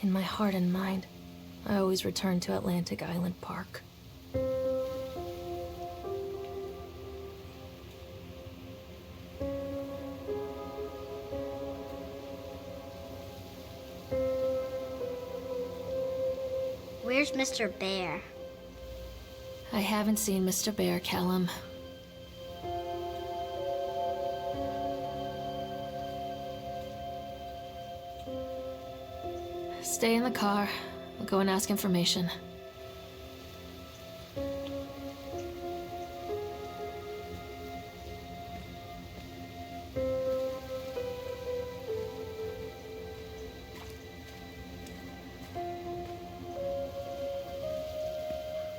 In my heart and mind, I always return to Atlantic Island Park. Where's Mr. Bear? I haven't seen Mr. Bear, Callum. Stay in the car. I'll go and ask information.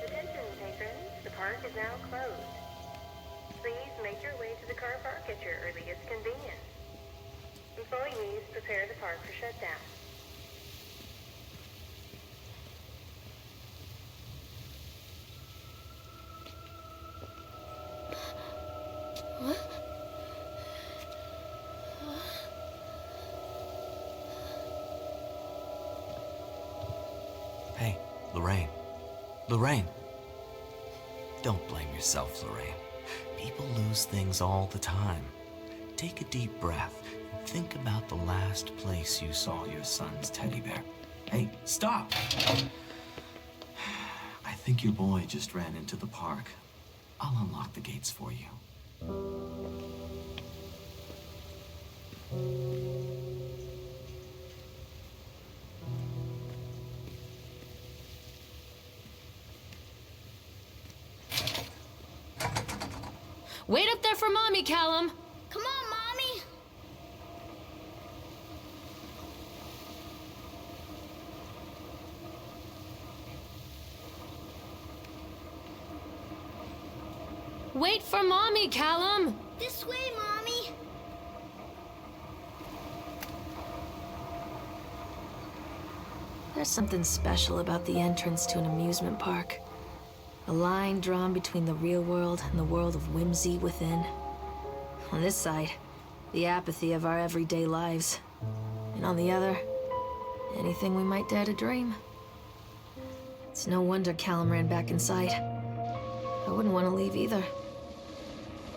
Attention, patrons. The park is now closed. Please make your way to the car park at your earliest convenience. Employees, prepare the park for shutdown. Hey, Lorraine. Lorraine. Don't blame yourself, Lorraine. People lose things all the time. Take a deep breath and think about the last place you saw your son's teddy bear. Hey, stop! I think your boy just ran into the park. I'll unlock the gates for you. Wait up there for Mommy, Callum! Come on, Mommy! Wait for Mommy, Callum! This way, Mommy! There's something special about the entrance to an amusement park. A line drawn between the real world and the world of whimsy within. On this side, the apathy of our everyday lives. And on the other, anything we might dare to dream. It's no wonder Callum ran back inside. I wouldn't want to leave either.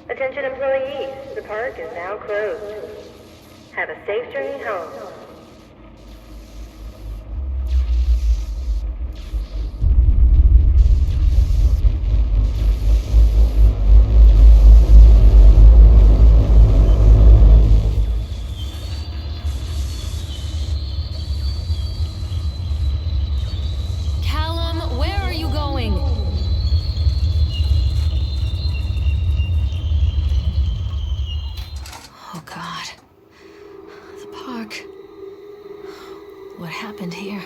Attention, employees. The park is now closed. Have a safe journey home. Callum, where are you going? Oh God. The park. What happened here?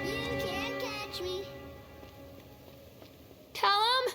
You can't catch me. Callum?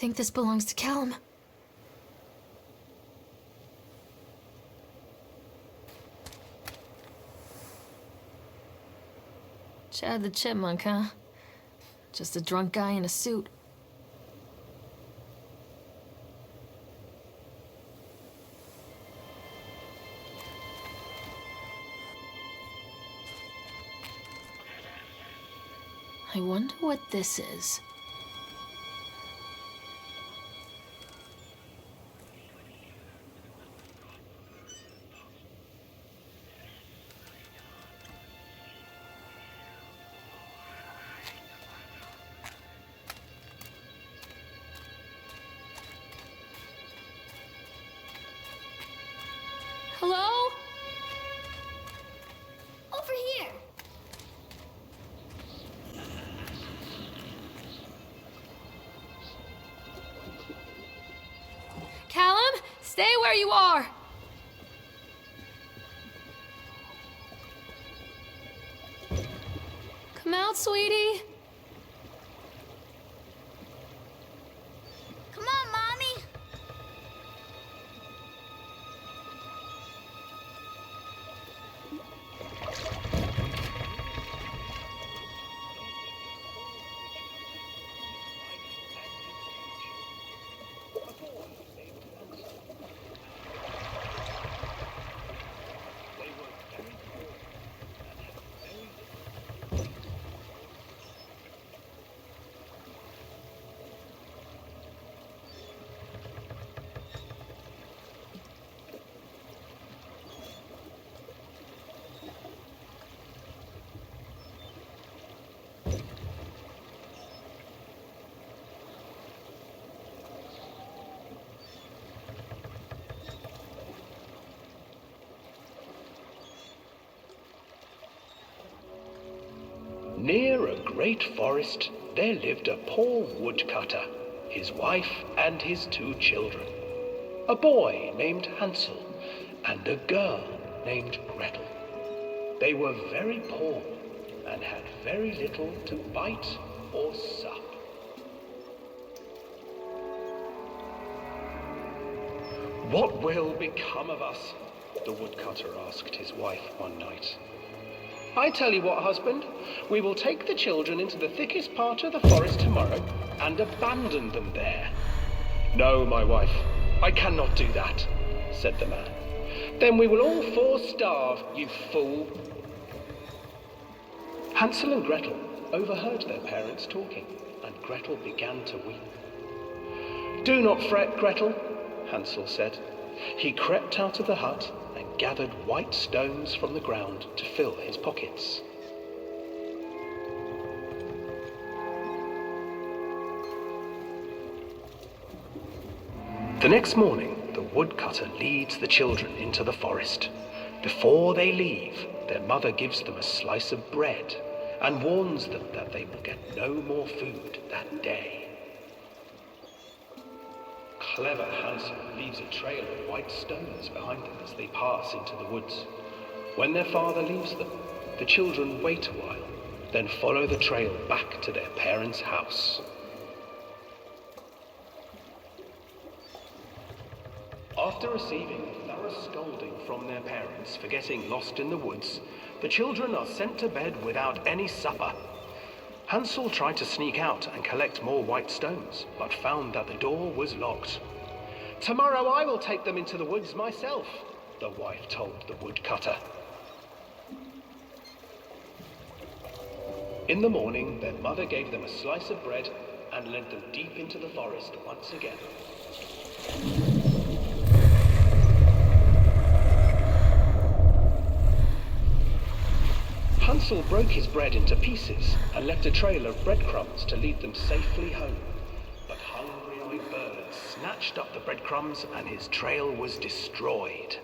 think this belongs to Callum. Chad the Chipmunk, huh? Just a drunk guy in a suit. I wonder what this is. Hello? Over here. Callum, stay where you are! Come out, sweetie. Come on, Mommy. Near a great forest, there lived a poor woodcutter, his wife and his 2 children. A boy named Hansel and a girl named Gretel. They were very poor and had very little to bite or sup. "What will become of us?" the woodcutter asked his wife one night. "I tell you what, husband, we will take the children into the thickest part of the forest tomorrow and abandon them there." "No, my wife, I cannot do that," said the man. "Then we will all 4 starve, you fool." Hansel and Gretel overheard their parents talking, and Gretel began to weep. "Do not fret, Gretel," Hansel said. He crept out of the hut and gathered white stones from the ground to fill his pockets. The next morning, the woodcutter leads the children into the forest. Before they leave, their mother gives them a slice of bread and warns them that they will get no more food that day. Clever Hansel leaves a trail of white stones behind them as they pass into the woods. When their father leaves them, the children wait a while, then follow the trail back to their parents' house. After receiving a thorough scolding from their parents for getting lost in the woods, the children are sent to bed without any supper. Hansel tried to sneak out and collect more white stones, but found that the door was locked. "Tomorrow I will take them into the woods myself," the wife told the woodcutter. In the morning, their mother gave them a slice of bread and led them deep into the forest once again. Hansel broke his bread into pieces and left a trail of breadcrumbs to lead them safely home. But hungry-eyed birds snatched up the breadcrumbs and his trail was destroyed.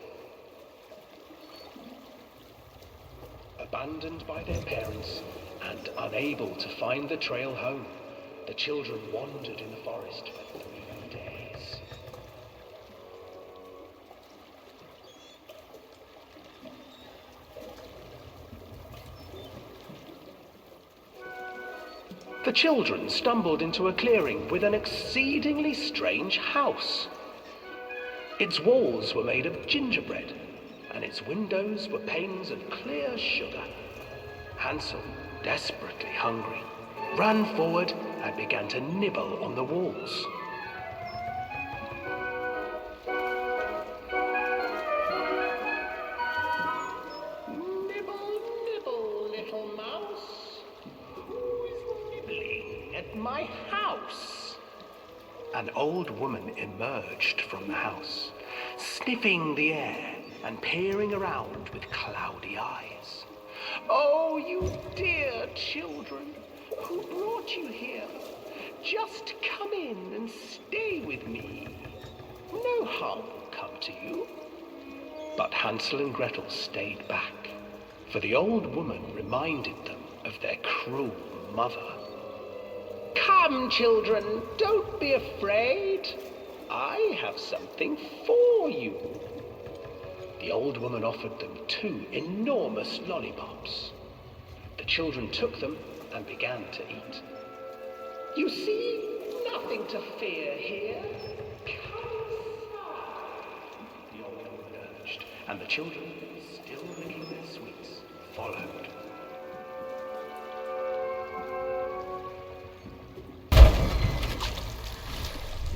Abandoned by their parents and unable to find the trail home, the children wandered in the forest for 3 days. The children stumbled into a clearing with an exceedingly strange house. Its walls were made of gingerbread, and its windows were panes of clear sugar. Hansel, desperately hungry, ran forward and began to nibble on the walls. Nibble, nibble, little mouse. Who's nibbling at my house? An old woman emerged from the house, sniffing the air and peering around with cloudy eyes. Oh, you dear children, who brought you here? Just come in and stay with me. No harm will come to you. But Hansel and Gretel stayed back, for the old woman reminded them of their cruel mother. Come, children, don't be afraid. I have something for you. The old woman offered them 2 enormous lollipops. The children took them and began to eat. You see, nothing to fear here. Come inside, the old woman urged, and the children, still licking their sweets, followed.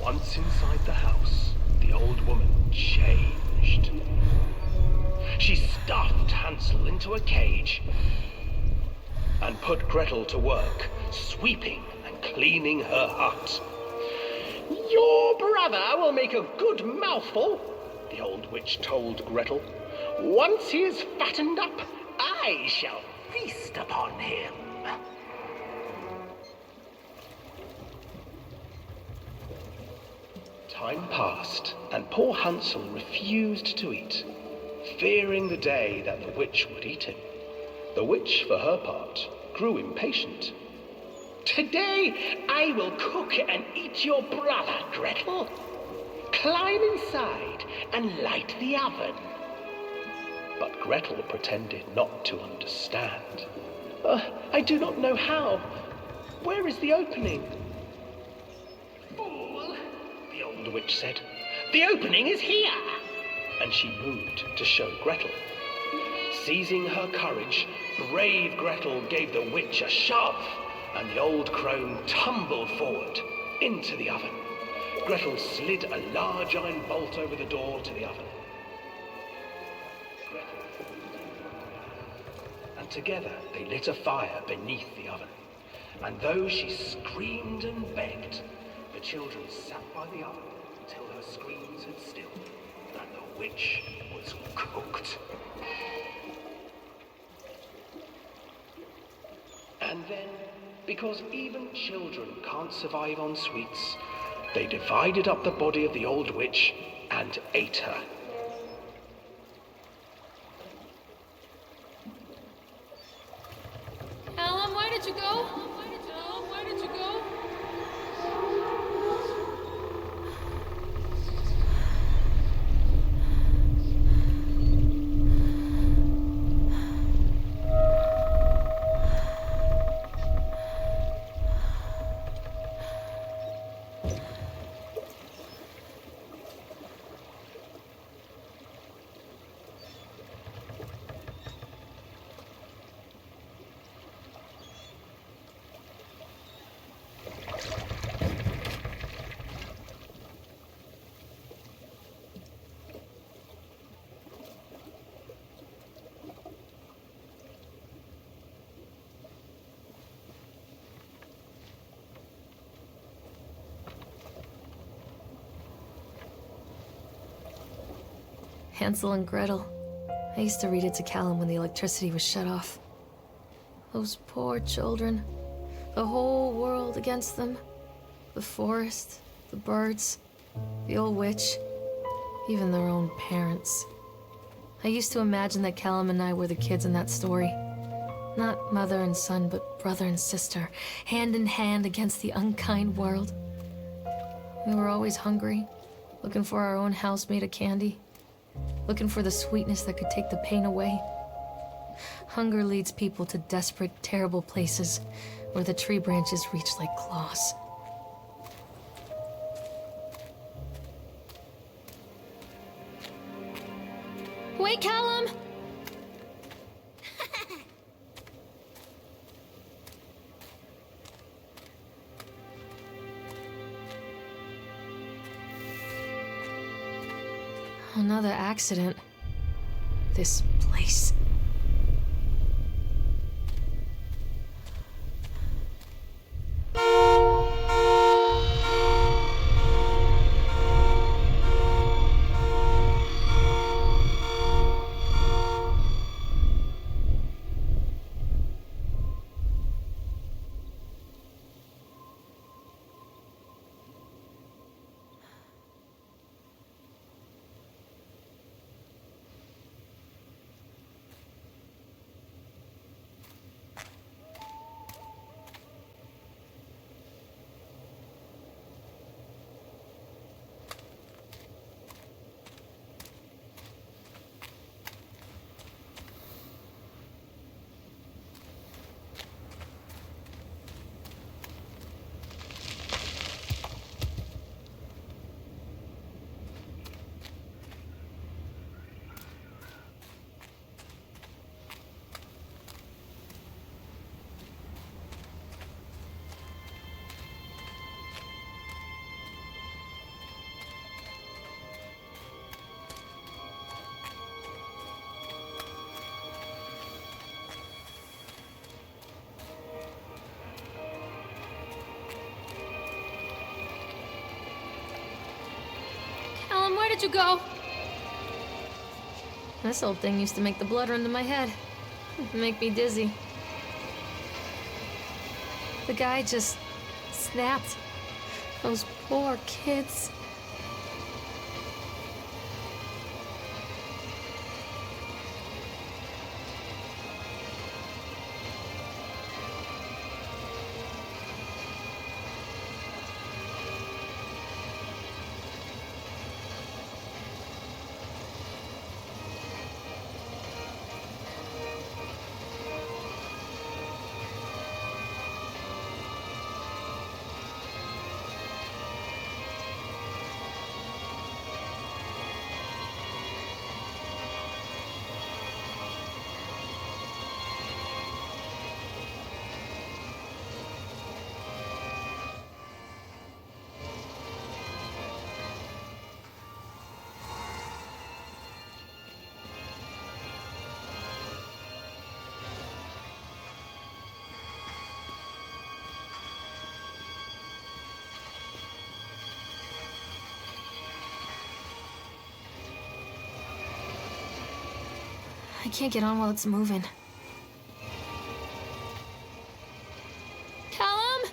Once inside the house, the old woman changed. She stuffed Hansel into a cage and put Gretel to work, sweeping and cleaning her hut. Your brother will make a good mouthful, the old witch told Gretel. Once he is fattened up, I shall feast upon him. Time passed, and poor Hansel refused to eat, fearing the day that the witch would eat him. The witch, for her part, grew impatient. Today I will cook and eat your brother, Gretel. Climb inside and light the oven. But Gretel pretended not to understand. I do not know how. Where is the opening? Fool, the old witch said. The opening is here. And she moved to show Gretel. Seizing her courage, brave Gretel gave the witch a shove, and the old crone tumbled forward into the oven. Gretel slid a large iron bolt over the door to the oven. And together they lit a fire beneath the oven. And though she screamed and begged, the children sat by the oven until her screams had stilled and the witch was cooked. And then, because even children can't survive on sweets, they divided up the body of the old witch and ate her. Callum, where did you go? Callum, where did you go? Hansel and Gretel. I used to read it to Callum when the electricity was shut off. Those poor children. The whole world against them. The forest, the birds, the old witch, even their own parents. I used to imagine that Callum and I were the kids in that story. Not mother and son, but brother and sister, hand in hand against the unkind world. We were always hungry, looking for our own house made of candy. Looking for the sweetness that could take the pain away. Hunger leads people to desperate, terrible places where the tree branches reach like claws. Wait, Callum! Another accident. This place. Callum, where did you go? This old thing used to make the blood run to my head. Make me dizzy. The guy just snapped. Those poor kids. I can't get on while it's moving. Callum?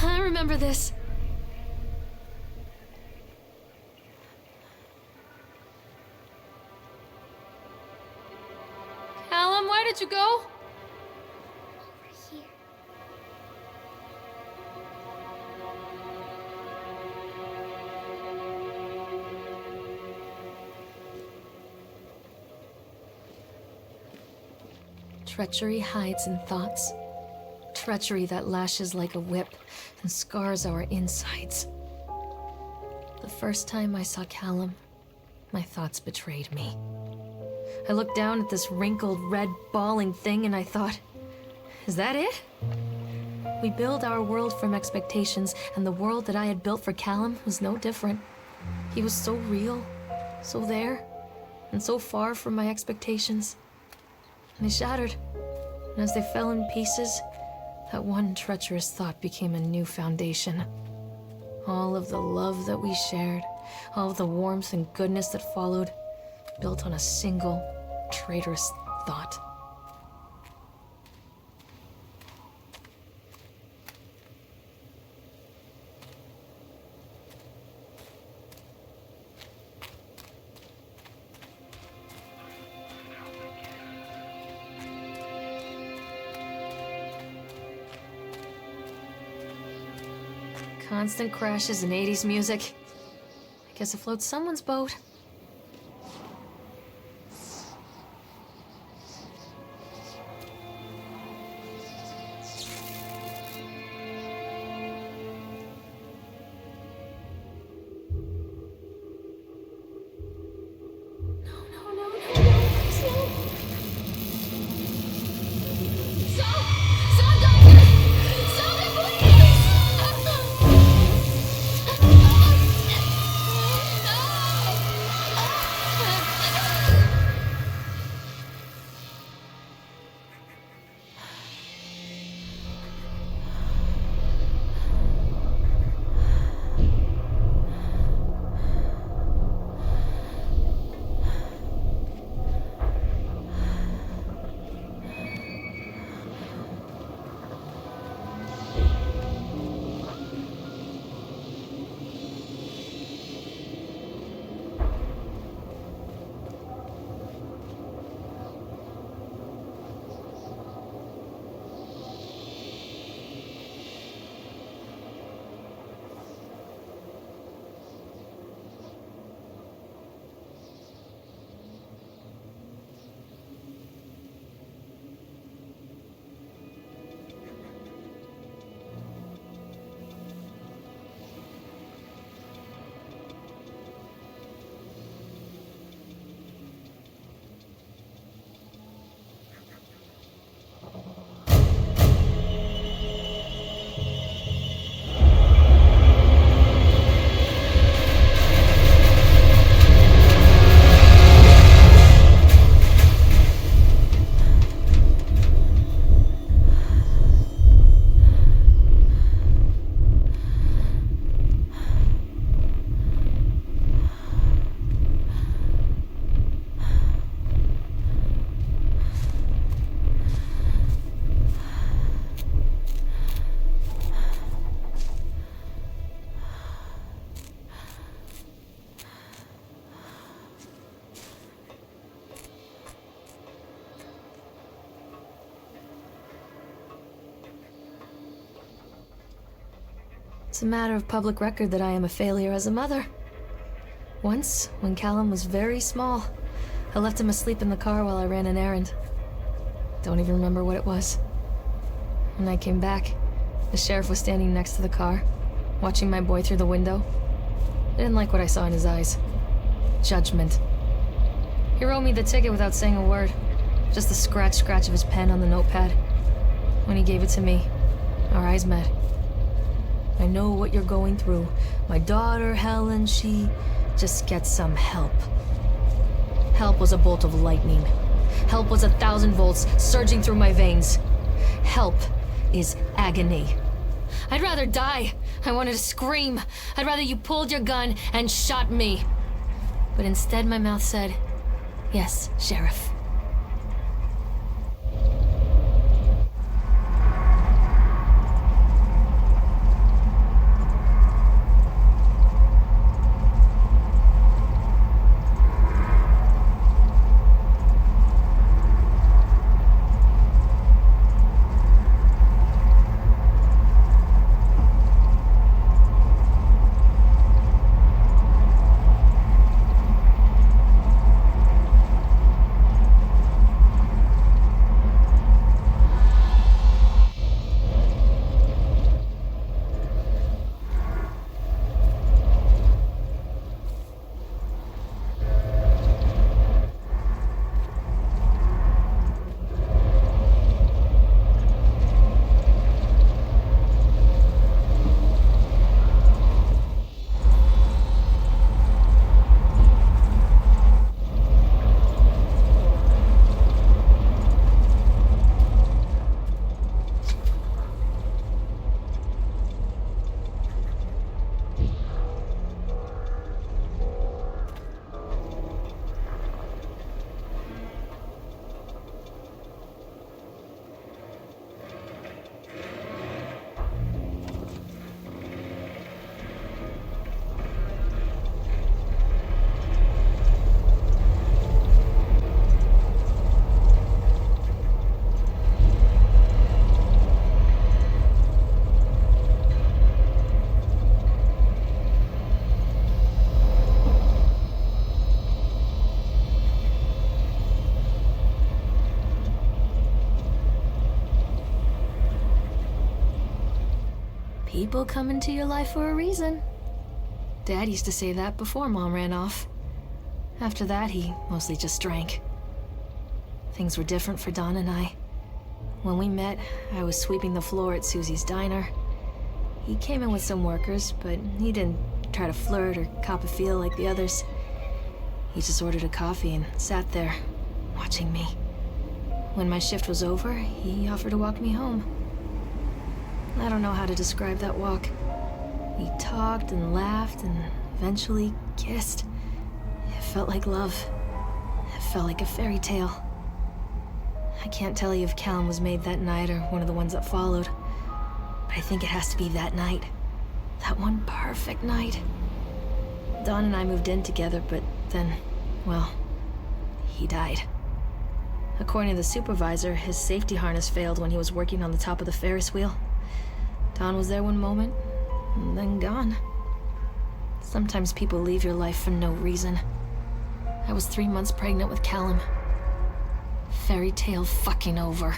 I remember this. Callum, where did you go? Over here. Treachery hides in thoughts. Treachery that lashes like a whip and scars our insides. The first time I saw Callum, my thoughts betrayed me. I looked down at this wrinkled, red, bawling thing and I thought, is that it? We build our world from expectations, and the world that I had built for Callum was no different. He was so real, so there, and so far from my expectations. And they shattered, and as they fell in pieces, that one treacherous thought became a new foundation. All of the love that we shared, all of the warmth and goodness that followed, built on a single, traitorous thought. Constant crashes and 80s music. I guess it floats someone's boat. It's a matter of public record that I am a failure as a mother. Once, when Callum was very small, I left him asleep in the car while I ran an errand. Don't even remember what it was. When I came back, the sheriff was standing next to the car, watching my boy through the window. I didn't like what I saw in his eyes. Judgment. He wrote me the ticket without saying a word, just the scratch of his pen on the notepad. When he gave it to me, our eyes met. I know what you're going through. My daughter, Helen, she just gets some help. Help was a bolt of lightning. Help was 1,000 volts surging through my veins. Help is agony. I'd rather die. I wanted to scream. I'd rather you pulled your gun and shot me. But instead my mouth said, yes, Sheriff. People come into your life for a reason. Dad used to say that before Mom ran off. After that, he mostly just drank. Things were different for Don and I. When we met, I was sweeping the floor at Susie's diner. He came in with some workers, but he didn't try to flirt or cop a feel like the others. He just ordered a coffee and sat there, watching me. When my shift was over, he offered to walk me home. I don't know how to describe that walk. We talked and laughed and eventually kissed. It felt like love. It felt like a fairy tale. I can't tell you if Callum was made that night or one of the ones that followed, but I think it has to be that night. That one perfect night. Dawn and I moved in together, but then, well, he died. According to the supervisor, his safety harness failed when he was working on the top of the Ferris wheel. Dawn was there one moment, and then gone. Sometimes people leave your life for no reason. I was 3 months pregnant with Callum. Fairy tale fucking over.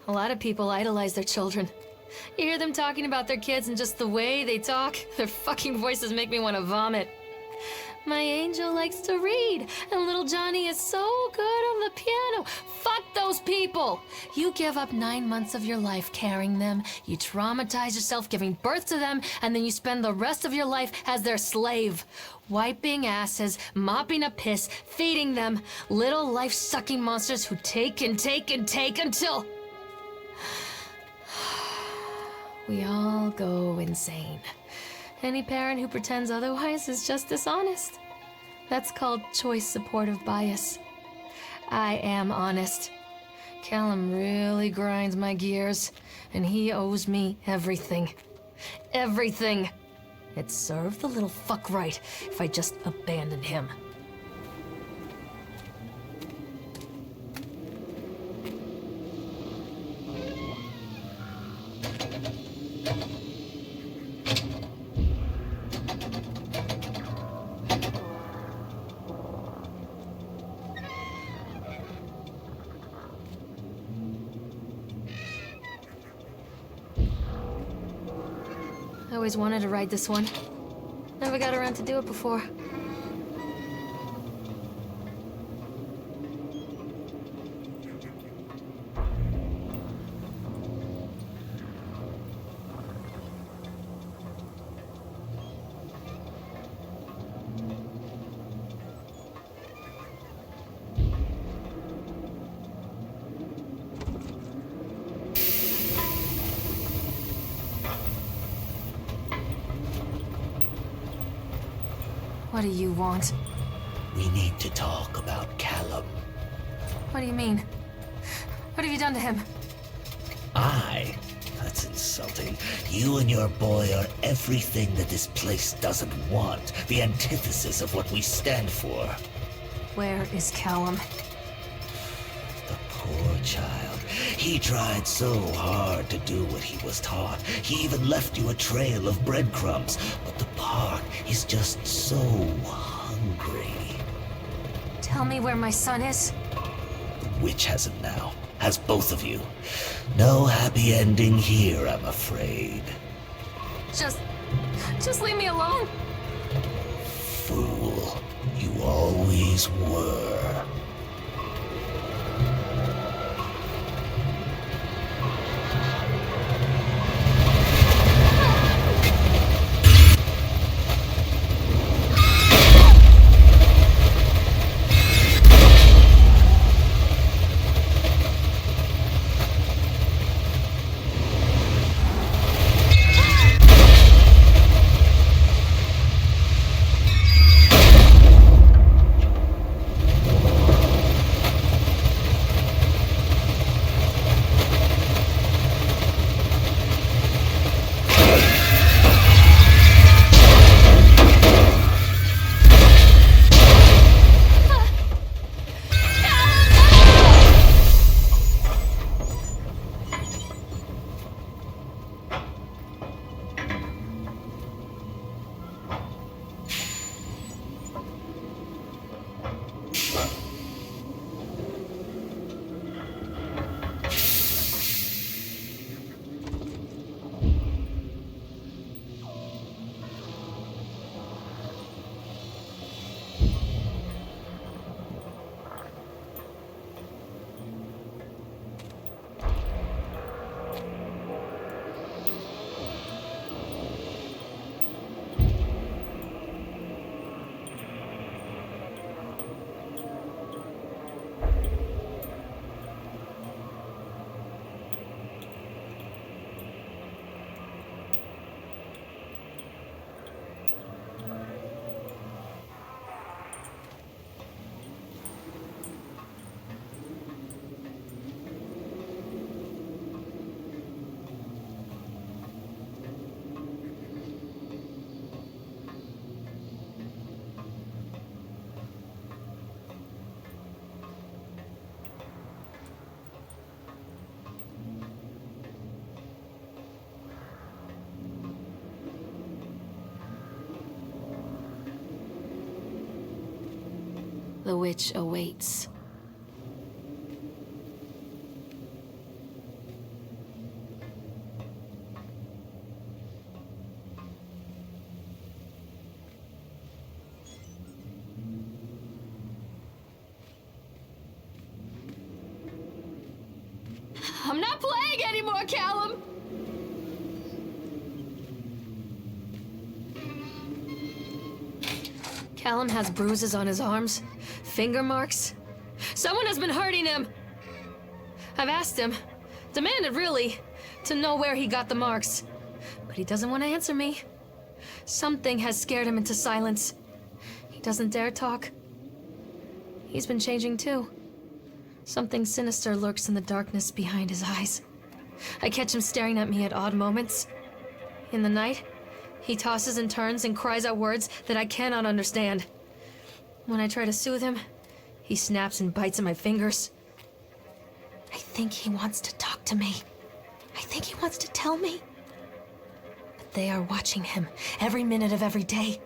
A lot of people idolize their children. You hear them talking about their kids and just the way they talk, their fucking voices make me want to vomit. My angel likes to read, and little Johnny is so good on the piano. Fuck those people! You give up 9 months of your life carrying them, you traumatize yourself giving birth to them, and then you spend the rest of your life as their slave. Wiping asses, mopping up piss, feeding them. Little life-sucking monsters who take and take and take until... we all go insane. Any parent who pretends otherwise is just dishonest. That's called choice supportive bias. I am honest. Callum really grinds my gears, and he owes me everything. Everything. It served the little fuck right if I just abandoned him. I always wanted to ride this one. Never got around to do it before. What do you want? We need to talk about Callum. What do you mean? What have you done to him? That's insulting. You and your boy are everything that this place doesn't want. The antithesis of what we stand for. Where is Callum? The poor child. He tried so hard to do what he was taught. He even left you a trail of breadcrumbs. But the park is just so hungry. Tell me where my son is. The witch has him now. Has both of you. No happy ending here, I'm afraid. Just leave me alone. Fool. You always were. The witch awaits. I'm not playing anymore, Callum! Callum has bruises on his arms, finger marks. Someone has been hurting him. I've asked him, demanded really, to know where he got the marks. But he doesn't want to answer me. Something has scared him into silence. He doesn't dare talk. He's been changing too. Something sinister lurks in the darkness behind his eyes. I catch him staring at me at odd moments. In the night, he tosses and turns and cries out words that I cannot understand. When I try to soothe him, he snaps and bites at my fingers. I think he wants to talk to me. I think he wants to tell me. But they are watching him every minute of every day.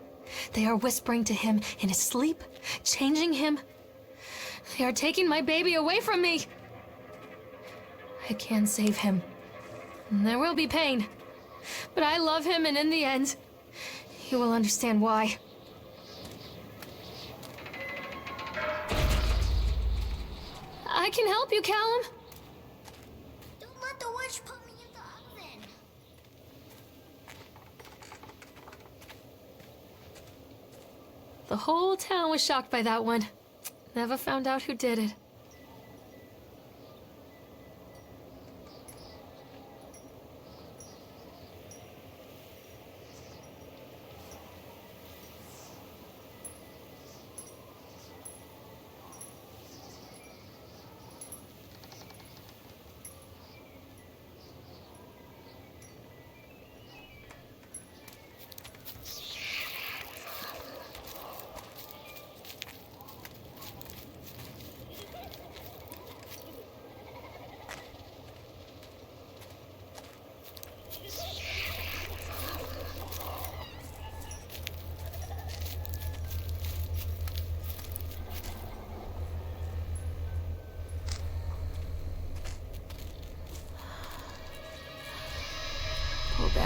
They are whispering to him in his sleep, changing him. They are taking my baby away from me. I can save him. There will be pain. But I love him, and in the end, he will understand why. I can help you, Callum. Don't let the witch put me in the oven. The whole town was shocked by that one. Never found out who did it.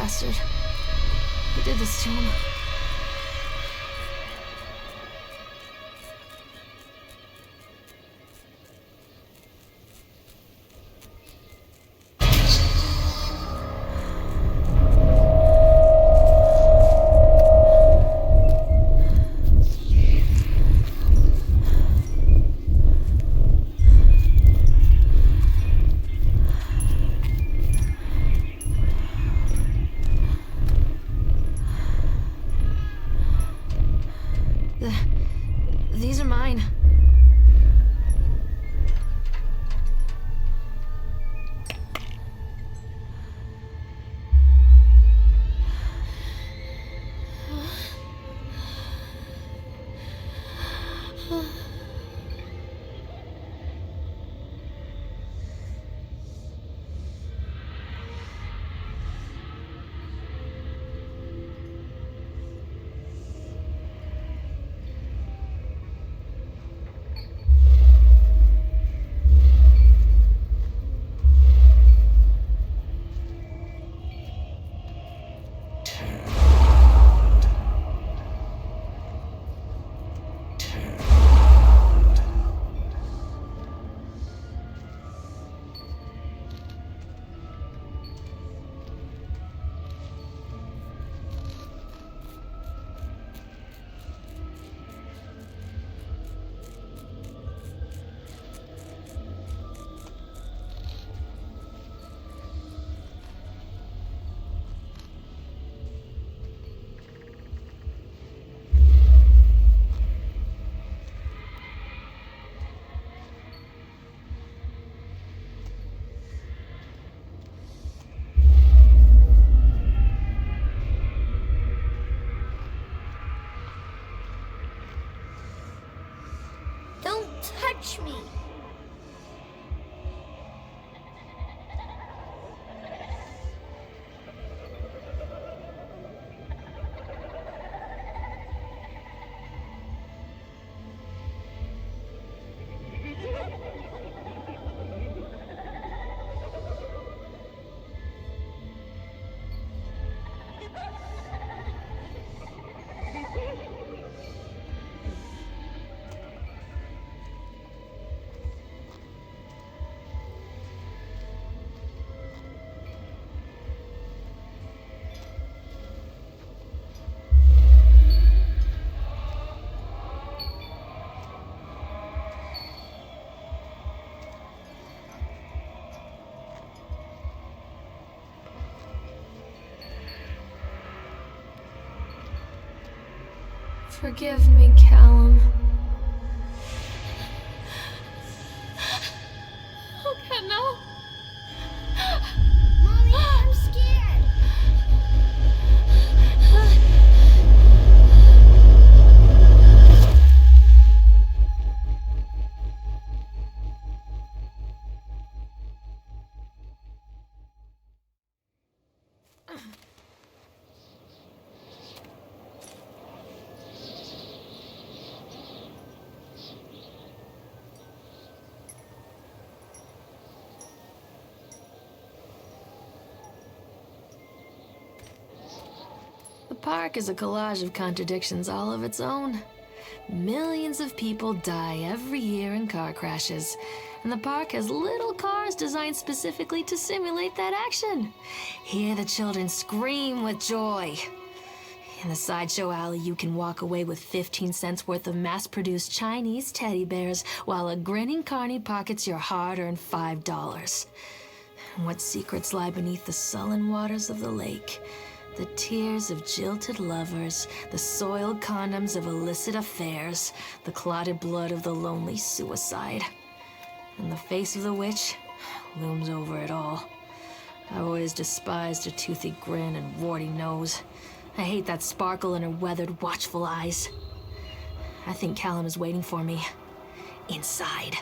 bastard. Who did this to him? These are mine. Don't touch me! Forgive me, Callum. Oh God, no! Mommy, I'm scared! The park is a collage of contradictions all of its own. Millions of people die every year in car crashes, and the park has little cars designed specifically to simulate that action. Hear the children scream with joy. In the sideshow alley, you can walk away with 15 cents worth of mass-produced Chinese teddy bears while a grinning carny pockets your hard-earned $5. What secrets lie beneath the sullen waters of the lake? The tears of jilted lovers, the soiled condoms of illicit affairs, the clotted blood of the lonely suicide. And the face of the witch looms over it all. I've always despised her toothy grin and warty nose. I hate that sparkle in her weathered, watchful eyes. I think Callum is waiting for me. Inside.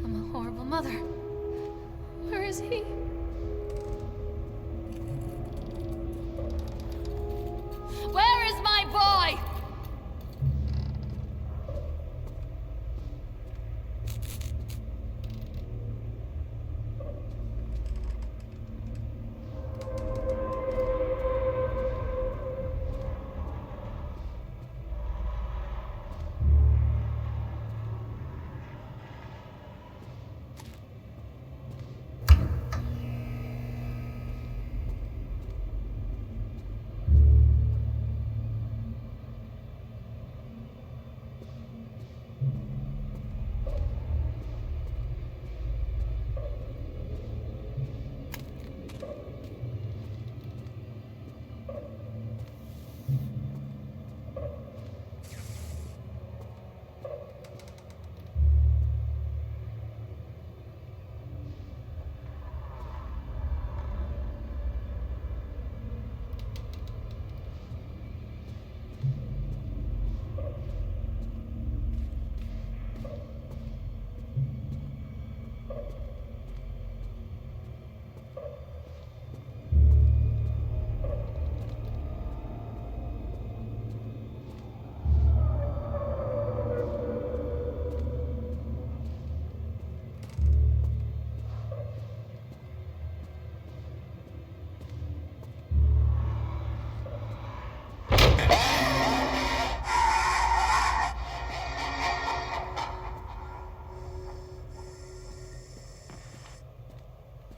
I'm a horrible mother. Where is he? Where is my boy?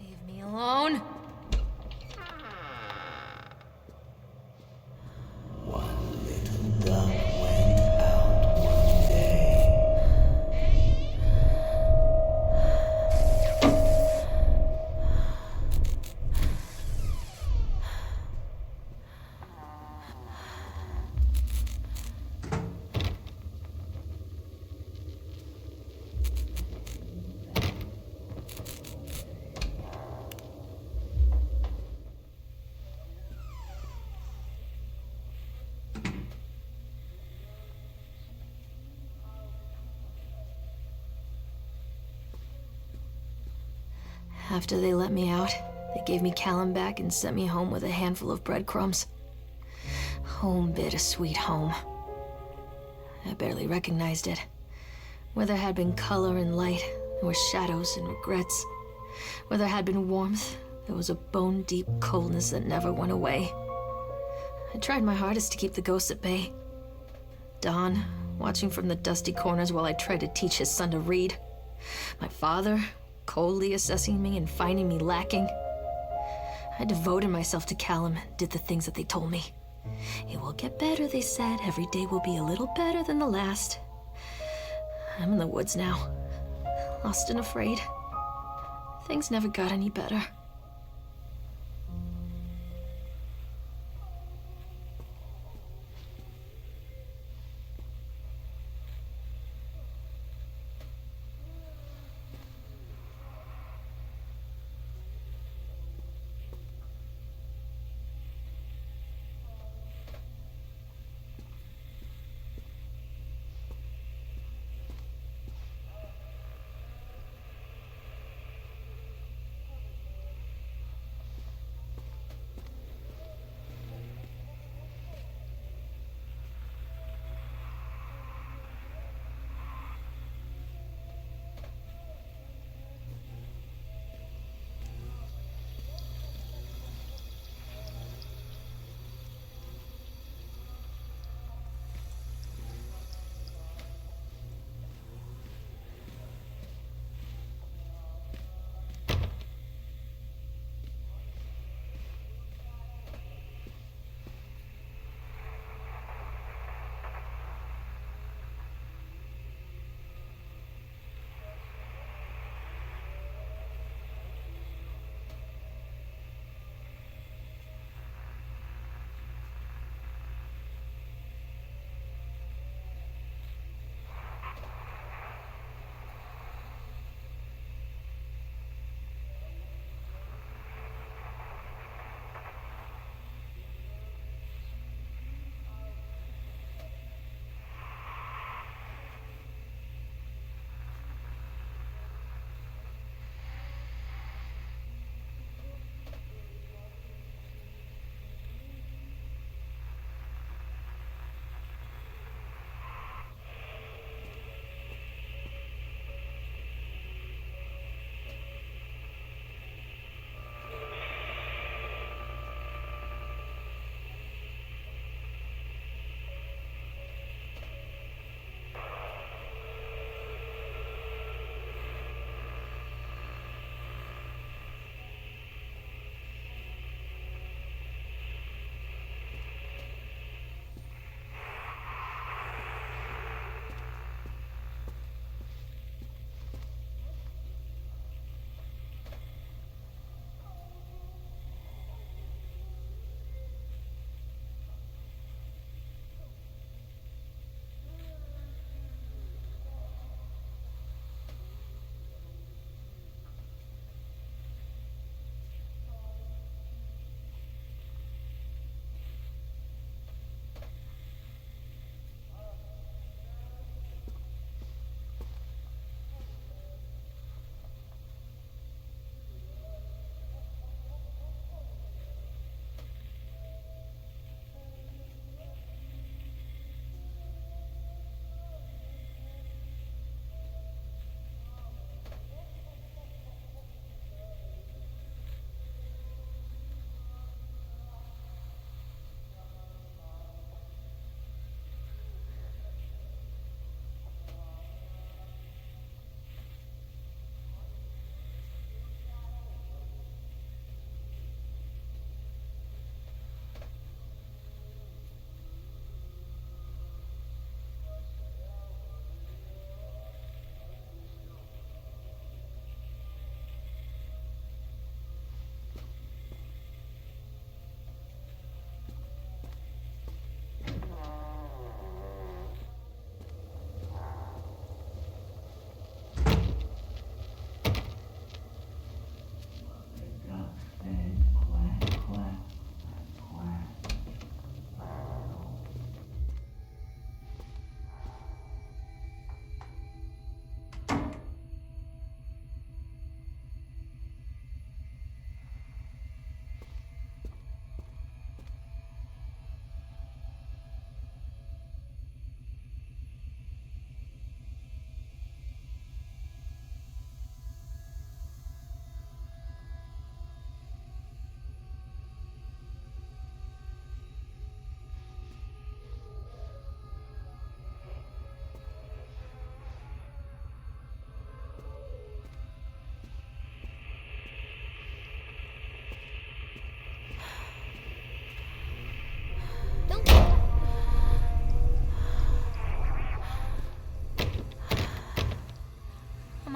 Leave me alone. One little duck went out one day. After they let me out, they gave me Callum back and sent me home with a handful of breadcrumbs. Home, bittersweet home. I barely recognized it. Where there had been color and light, there were shadows and regrets. Where there had been warmth, there was a bone-deep coldness that never went away. I tried my hardest to keep the ghosts at bay. Don, watching from the dusty corners while I tried to teach his son to read. My father, coldly assessing me and finding me lacking. I devoted myself to Callum and did the things that they told me. It will get better, they said. Every day will be a little better than the last. I'm in the woods now, lost and afraid. Things never got any better.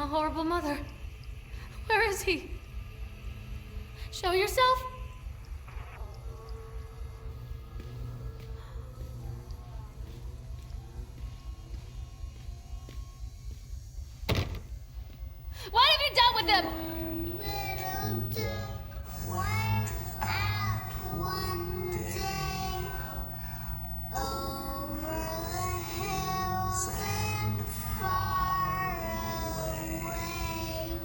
a horrible mother. Where is he? Show yourself? What have you done with him? Little duck went out one day over the hills and far away.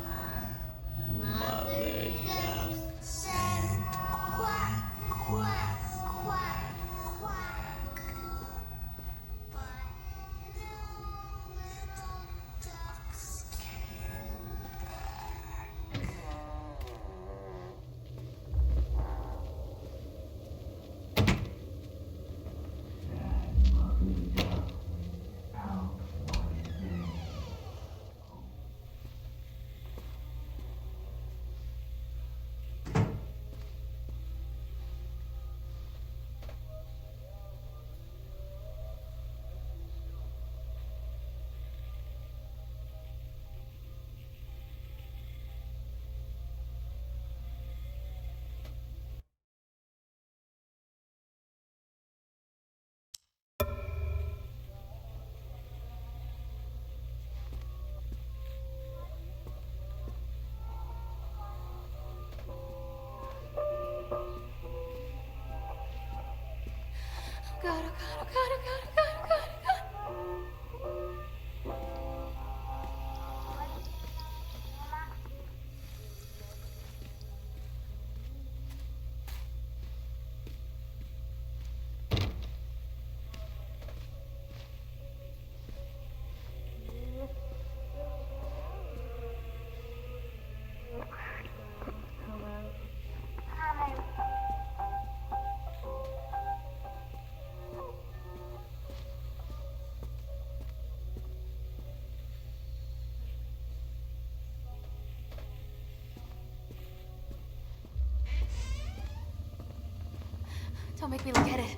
Mother duck said quack, quack, quack, quack. But no little ducks came back. Oh God, oh God, oh God, oh God, oh God, oh God, oh God. Don't make me look at it.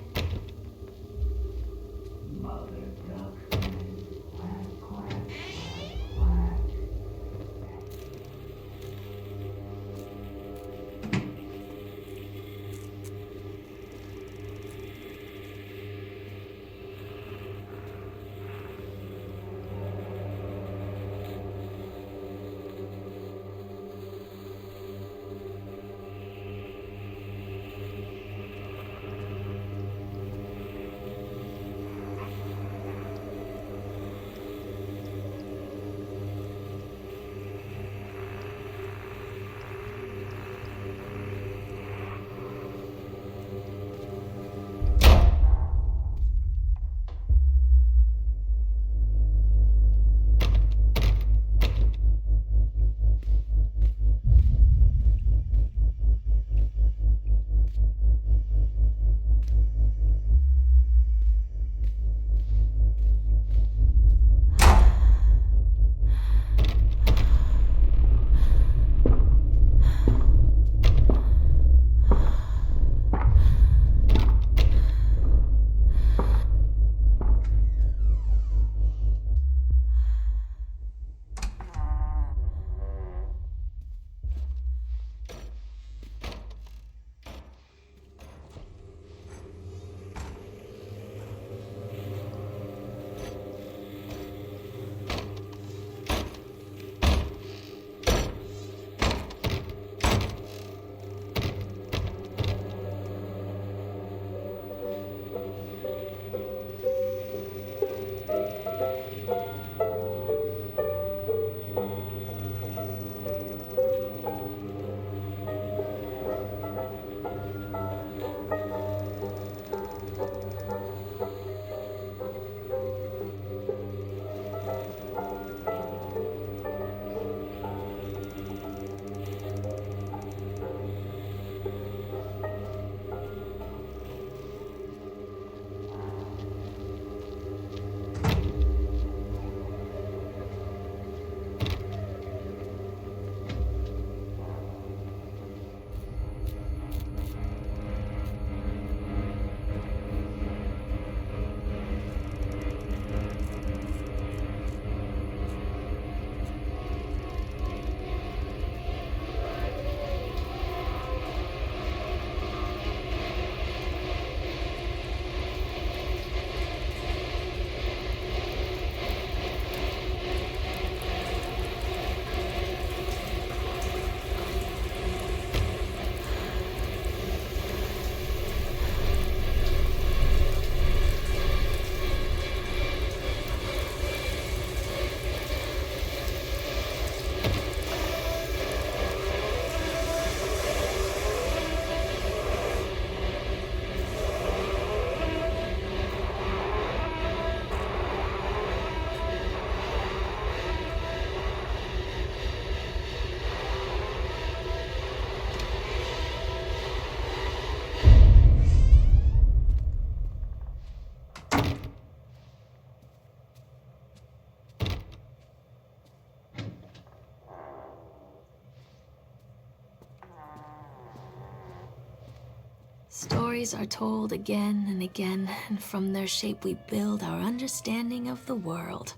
Stories are told again and again, and from their shape we build our understanding of the world.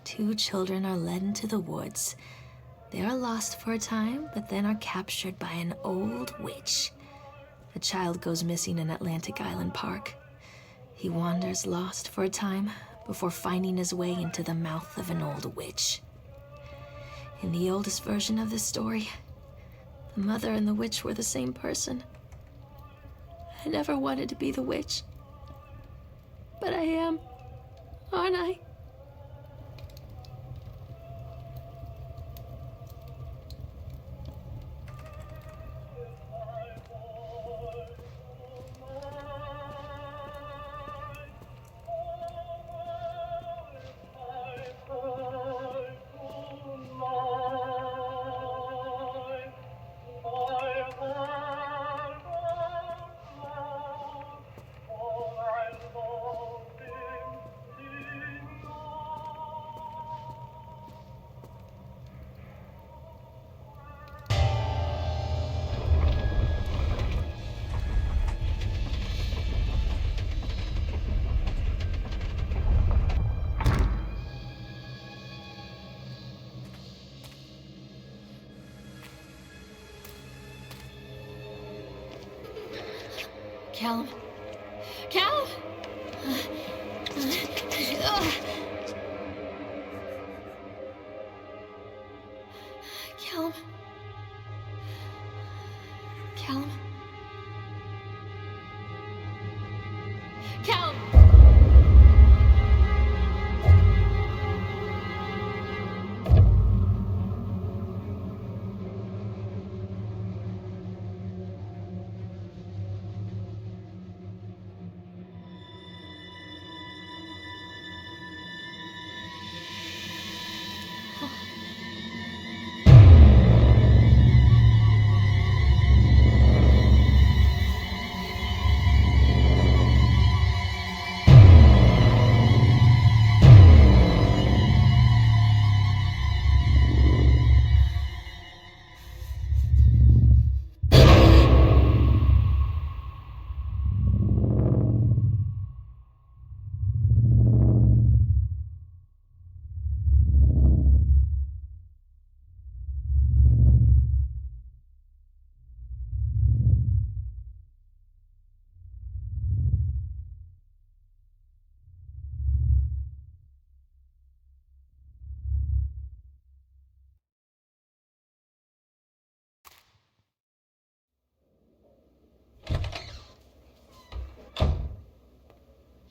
Two children are led into the woods. They are lost for a time, but then are captured by an old witch. The child goes missing in Atlantic Island Park. He wanders lost for a time before finding his way into the mouth of an old witch. In the oldest version of this story, the mother and the witch were the same person. I never wanted to be the witch. But I am, aren't I? Callum? Callum? Callum? Callum? Callum!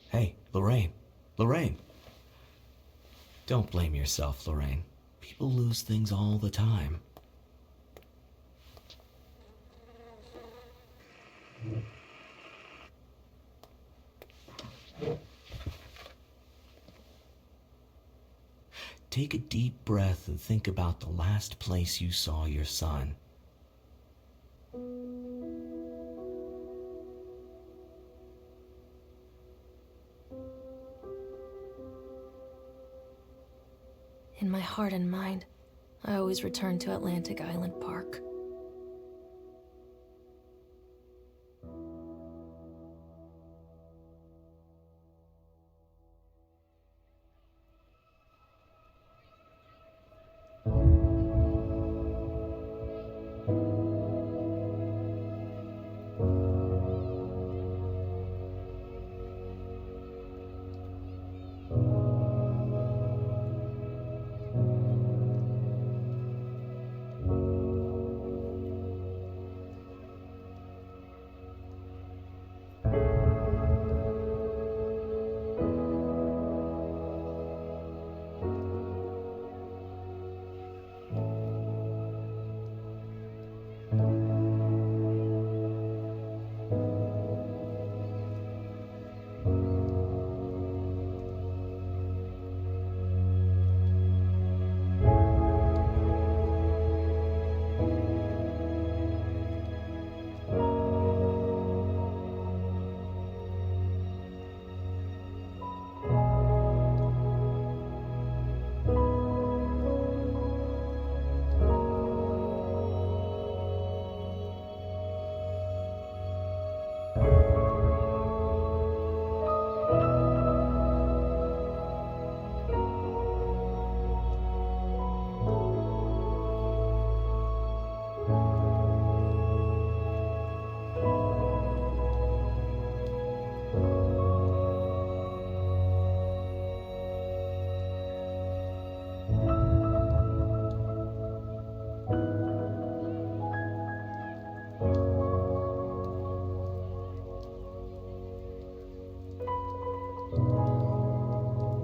Hey, Lorraine. Lorraine. Don't blame yourself, Lorraine. People lose things all the time. Take a deep breath and think about the last place you saw your son. In my heart and mind, I always return to Atlantic Island Park.